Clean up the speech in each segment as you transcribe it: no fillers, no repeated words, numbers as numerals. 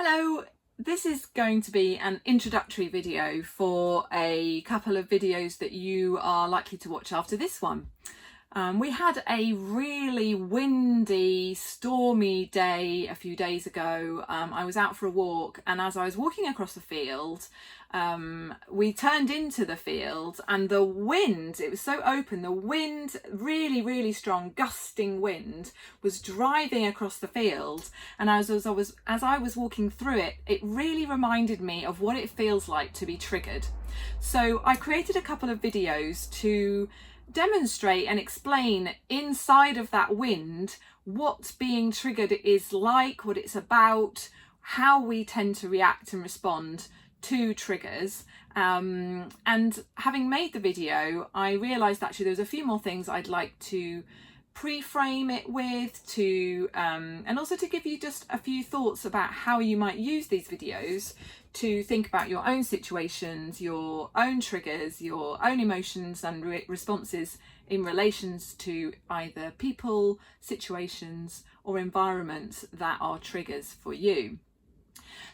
Hello, this is going to be an introductory video for a couple of videos that you are likely to watch after this one. We had a really windy, stormy day a few days ago. I was out for a walk, and as I was walking across the field, we turned into the field, and the wind, it was so open, the wind, really strong, gusting wind, was driving across the field. And as I was walking through it, it really reminded me of what it feels like to be triggered. So I created a couple of videos to demonstrate and explain inside of that wind what being triggered is like, what it's about, how we tend to react and respond to triggers. And having made the video, I realized actually there was a few more things I'd like to pre-frame it with, and also to give you just a few thoughts about how you might use these videos to think about your own situations, your own triggers, your own emotions and responses in relations to either people, situations or environments that are triggers for you.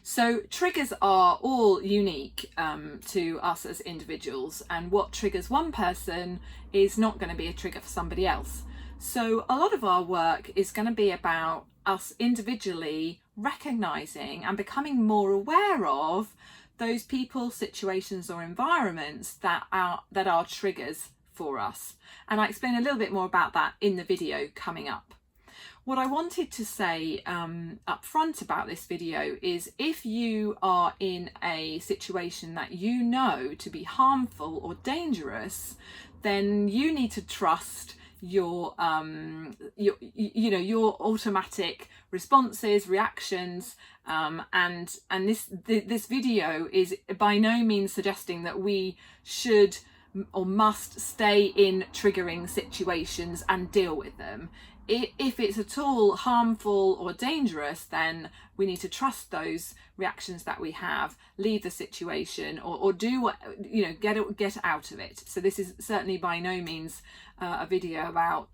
So triggers are all unique to us as individuals, and what triggers one person is not going to be a trigger for somebody else. So a lot of our work is going to be about us individually recognizing and becoming more aware of those people, situations or environments that are triggers for us. And I explain a little bit more about that in the video coming up. What I wanted to say up front about this video is, if you are in a situation that you know to be harmful or dangerous, then you need to trust your automatic responses, reactions, and this video is by no means suggesting that we should or must stay in triggering situations and deal with them. If it's at all harmful or dangerous, then we need to trust those reactions that we have, leave the situation, or do what, get out of it. So this is certainly by no means a video about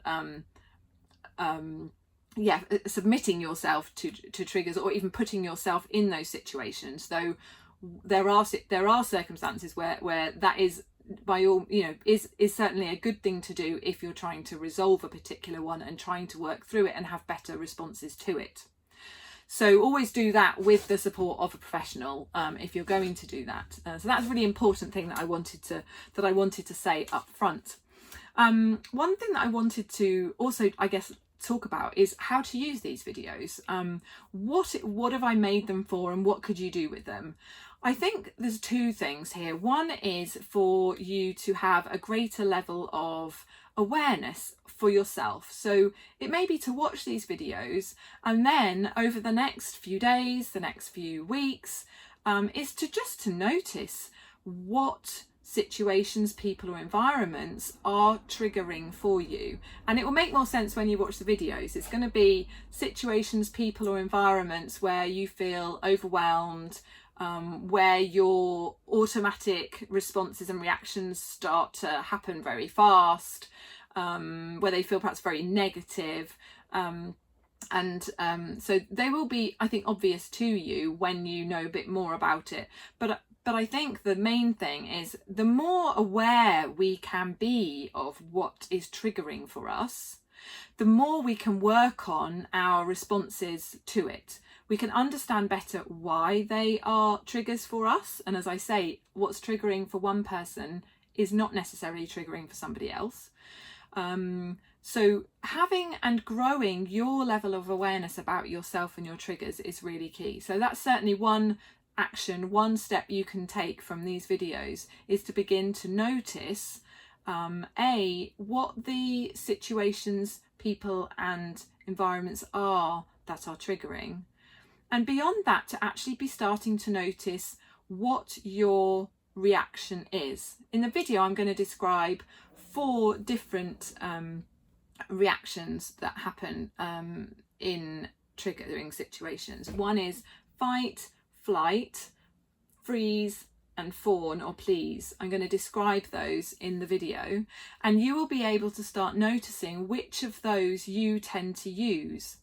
submitting yourself to triggers or even putting yourself in those situations. Though there are circumstances where that is, by all, is certainly a good thing to do if you're trying to resolve a particular one and trying to work through it and have better responses to it. So always do that with the support of a professional if you're going to do that. So that's a really important thing that I wanted to say up front. One thing that I wanted to also, I guess, talk about is how to use these videos. What have I made them for, and what could you do with them? I think there's two things here. One is for you to have a greater level of awareness for yourself. So it may be to watch these videos, and then over the next few days, the next few weeks, is to notice what situations, people or environments are triggering for you. And it will make more sense when you watch the videos. It's going to be situations, people or environments where you feel overwhelmed, where your automatic responses and reactions start to happen very fast, where they feel perhaps very negative. So they will be, I think, obvious to you when you know a bit more about it. But I think the main thing is, the more aware we can be of what is triggering for us, the more we can work on our responses to it. We can understand better why they are triggers for us. And as I say, what's triggering for one person is not necessarily triggering for somebody else. So having and growing your level of awareness about yourself and your triggers is really key. So that's certainly one action, one step you can take from these videos, is to begin to notice what the situations, people and environments are that are triggering. And beyond that, to actually be starting to notice what your reaction is. In the video, I'm going to describe 4 different reactions that happen in triggering situations. One is fight, flight, freeze and fawn or please. I'm going to describe those in the video, and you will be able to start noticing which of those you tend to use.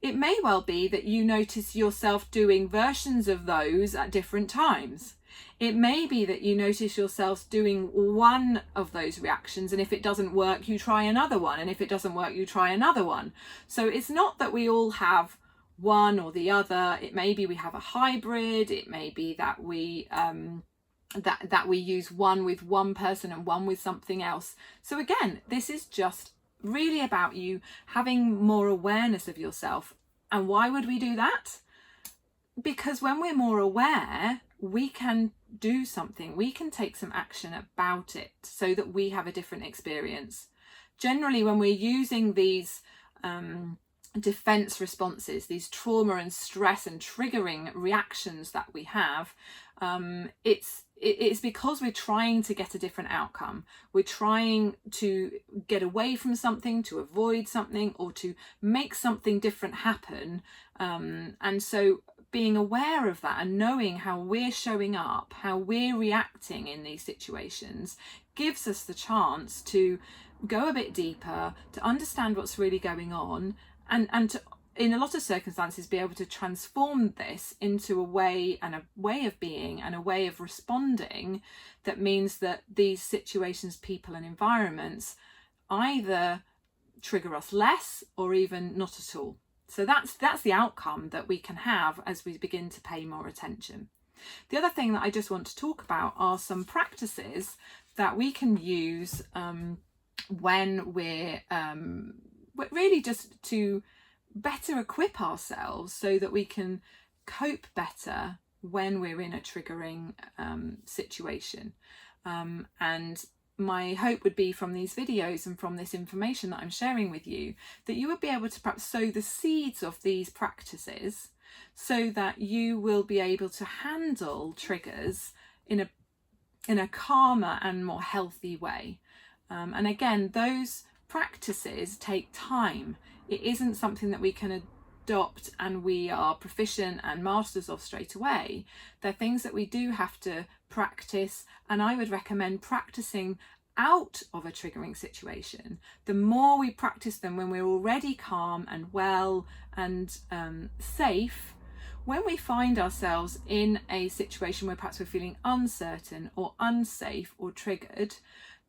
It may well be that you notice yourself doing versions of those at different times. It may be that you notice yourself doing one of those reactions, and if it doesn't work, you try another one, and if it doesn't work, you try another one. So it's not that we all have one or the other. It may be we have a hybrid. It may be that we that we use one with one person and one with something else. So again, this is just really about you having more awareness of yourself. And why would we do that? Because when we're more aware, we can do something, we can take some action about it so that we have a different experience. Generally, when we're using these defense responses, these trauma and stress and triggering reactions that we have, it's because we're trying to get a different outcome. We're trying to get away from something, to avoid something, or to make something different happen. And so being aware of that and knowing how we're showing up, how we're reacting in these situations, gives us the chance to go a bit deeper, to understand what's really going on, and to, in a lot of circumstances, be able to transform this into a way of being and a way of responding that means that these situations, people and environments either trigger us less or even not at all. So that's the outcome that we can have as we begin to pay more attention. The other thing that I just want to talk about are some practices that we can use when we're really just to better equip ourselves so that we can cope better when we're in a triggering situation. And my hope would be from these videos and from this information that I'm sharing with you that you would be able to perhaps sow the seeds of these practices so that you will be able to handle triggers in a calmer and more healthy way. And again, those practices take time. It isn't something that we can adopt and we are proficient and masters of straight away. They're things that we do have to practice, and I would recommend practicing out of a triggering situation. The more we practice them when we're already calm and well and safe, when we find ourselves in a situation where perhaps we're feeling uncertain or unsafe or triggered,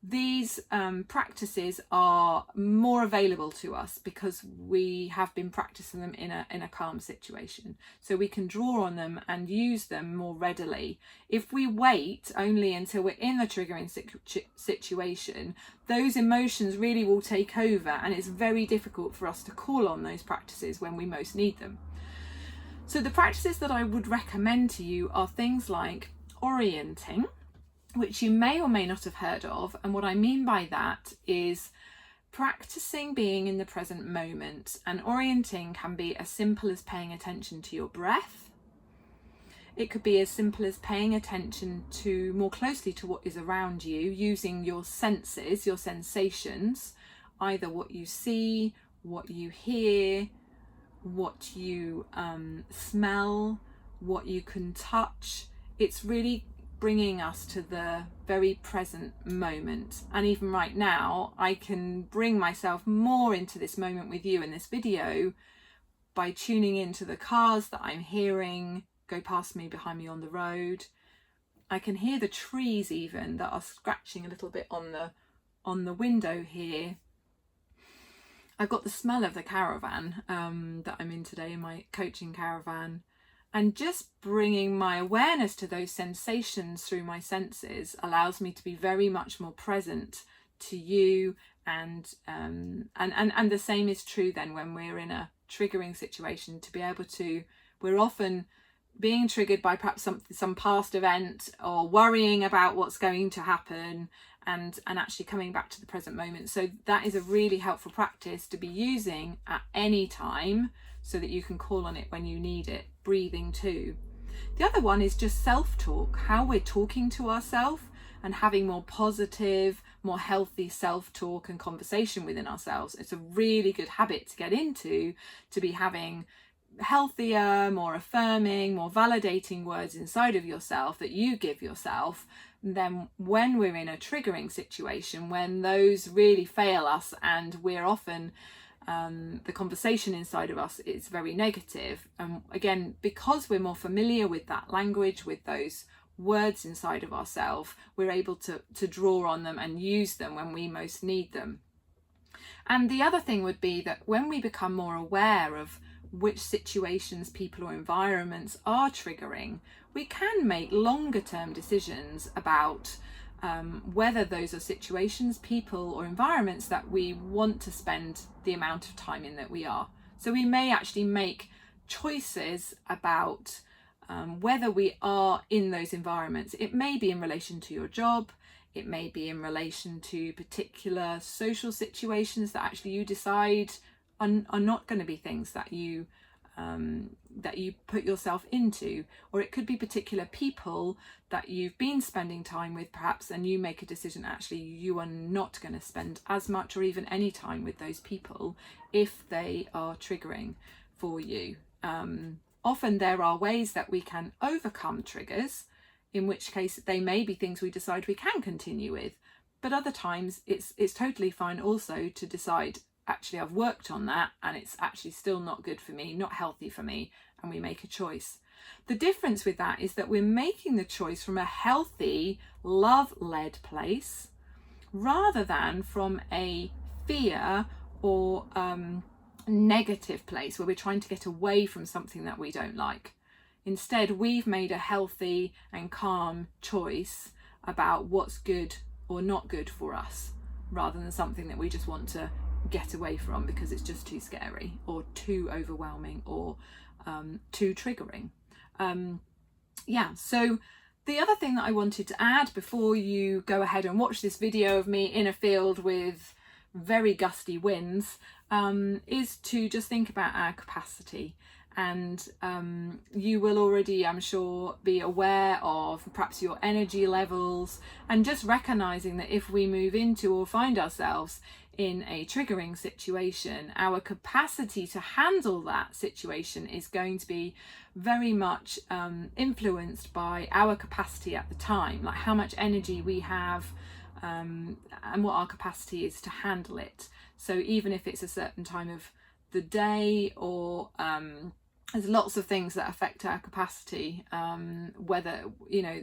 these practices are more available to us because we have been practicing them in a calm situation. So we can draw on them and use them more readily. If we wait only until we're in the triggering situation, those emotions really will take over, and it's very difficult for us to call on those practices when we most need them. So the practices that I would recommend to you are things like orienting, which you may or may not have heard of. And what I mean by that is practicing being in the present moment. And orienting can be as simple as paying attention to your breath. It could be as simple as paying attention to more closely to what is around you, using your senses, your sensations, either what you see, what you hear, what you smell, what you can touch. It's really bringing us to the very present moment. And even right now, I can bring myself more into this moment with you in this video by tuning into the cars that I'm hearing go past me, behind me on the road. I can hear the trees even that are scratching a little bit on the window here. I've got the smell of the caravan that I'm in today, in my coaching caravan. And just bringing my awareness to those sensations through my senses allows me to be very much more present to you. And the same is true then when we're in a triggering situation, to be able to, we're often being triggered by perhaps some past event or worrying about what's going to happen, and actually coming back to the present moment. So that is a really helpful practice to be using at any time, so that you can call on it when you need it. Breathing too. The other one is just self-talk, how we're talking to ourselves and having more positive, more healthy self-talk and conversation within ourselves. It's a really good habit to get into, to be having healthier, more affirming, more validating words inside of yourself that you give yourself. Then when we're in a triggering situation, when those really fail us and we're often the conversation inside of us is very negative. And again, because we're more familiar with that language, with those words inside of ourselves, we're able to draw on them and use them when we most need them. And the other thing would be that when we become more aware of which situations, people or environments are triggering, we can make longer term decisions about whether those are situations, people or environments that we want to spend the amount of time in that we are. So we may actually make choices about whether we are in those environments. It may be in relation to your job, it may be in relation to particular social situations that actually you decide are not going to be things that you put yourself into, or it could be particular people that you've been spending time with perhaps, and you make a decision actually you are not going to spend as much or even any time with those people if they are triggering for you. Often there are ways that we can overcome triggers, in which case they may be things we decide we can continue with, but other times it's totally fine also to decide actually I've worked on that and it's actually still not good for me, not healthy for me, and we make a choice. The difference with that is that we're making the choice from a healthy, love-led place rather than from a fear or negative place where we're trying to get away from something that we don't like. Instead, we've made a healthy and calm choice about what's good or not good for us, rather than something that we just want to get away from because it's just too scary or too overwhelming or too triggering. So the other thing that I wanted to add before you go ahead and watch this video of me in a field with very gusty winds is to just think about our capacity. And you will already, I'm sure, be aware of perhaps your energy levels, and just recognizing that if we move into or find ourselves in a triggering situation, our capacity to handle that situation is going to be very much influenced by our capacity at the time, like how much energy we have and what our capacity is to handle it. So even if it's a certain time of the day or there's lots of things that affect our capacity, whether,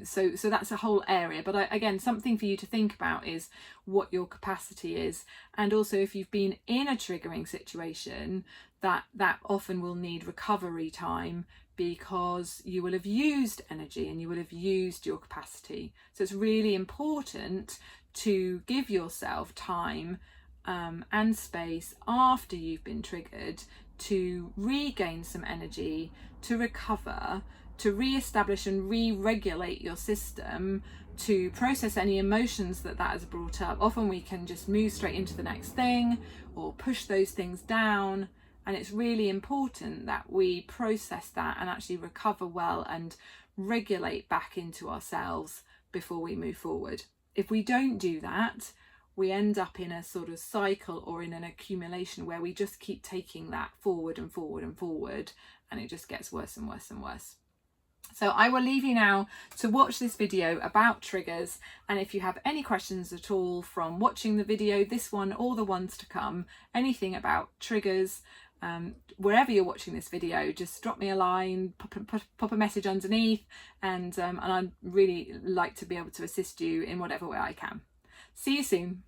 so that's a whole area. But again, something for you to think about is what your capacity is. And also if you've been in a triggering situation, that often will need recovery time because you will have used energy and you will have used your capacity. So it's really important to give yourself time and space after you've been triggered to regain some energy, to recover, to re-establish and re-regulate your system, to process any emotions that has brought up. Often we can just move straight into the next thing or push those things down, and it's really important that we process that and actually recover well and regulate back into ourselves before we move forward. If we don't do that, we end up in a sort of cycle or in an accumulation where we just keep taking that forward and forward and forward, and it just gets worse and worse and worse. So I will leave you now to watch this video about triggers, and if you have any questions at all from watching the video, this one or the ones to come, anything about triggers, wherever you're watching this video, just drop me a line, pop a message underneath, and I'd really like to be able to assist you in whatever way I can. See you soon.